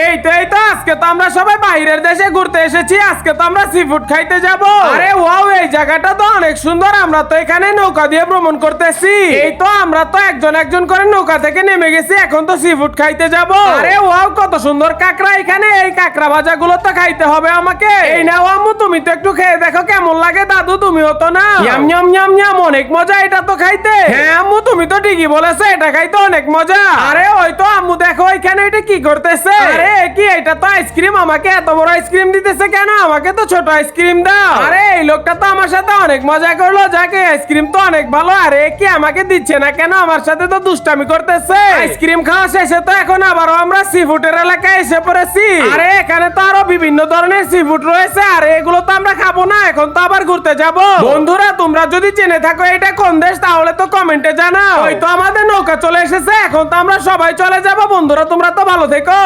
এই তো আজকে তো আমরা সবাই বাইরের দেশে ঘুরতে এসেছি। আজকে তো আমরা সি ফুড খাইতে যাব। আরে ওয়াও, এই জায়গাটা তো অনেক সুন্দর। আমরা তো এখানে নৌকা দিয়ে ভ্রমণ করতেছি। এই তো আমরা তো একজন একজন করে নৌকা থেকে নেমে গেছি, এখন তো সি ফুড খাইতে যাব। আরে ওয়াও, কত সুন্দর কাঁকড়া এখানে। এই কাঁকড়া ভাজা গুলো তো খাইতে হবে আমাকে। এই নাও আম্মু, তুমি তো একটু খেয়ে দেখো কেমন লাগে। দাদু তুমিও তো না। ইয়াম ইয়াম ইয়াম ইয়াম, অনেক মজা এটা তো খাইতে। হ্যাঁ আম্মু, তুমি তো ঠিকই বলেছো, এটা খাইতে অনেক মজা। আরে ওই তো আম্মু, দেখো এখানে এটা কি করতেছে। আরে কি, এটা তো আইসক্রিম। আমাকে এত বড় আইসক্রিম দিতেছে কেন? আমাকে তো ছোট আইসক্রিম দাও। আরে এই লোকটা তো আমার সাথে অনেক মজা করলো। যাকে আইসক্রিম তো অনেক ভালো। আরে কি আমাকে দিচ্ছে না কেন? আমার সাথে তো দুষ্টামি করতেছে। আইসক্রিম খাওয়া শেষে তো এখন আবারও আমরা সি ফুডের এলাকায় এসে পড়েছি। আরে এখানে তো আরো বিভিন্ন ধরনের সি ফুড রয়েছে। আরে এগুলো তো আমরা খাবো না, এখন তো আবার ঘুরতে যাব। বন্ধুরা, তোমরা যদি জেনে থাকো এটা কোন দেশ, তাহলে তো কমেন্টে জানাও। ওই তো আমাদের নৌকা চলে এসেছে, এখন তো আমরা সবাই চলে যাব। বন্ধুরা, তোমরা তো ভালো থেকো।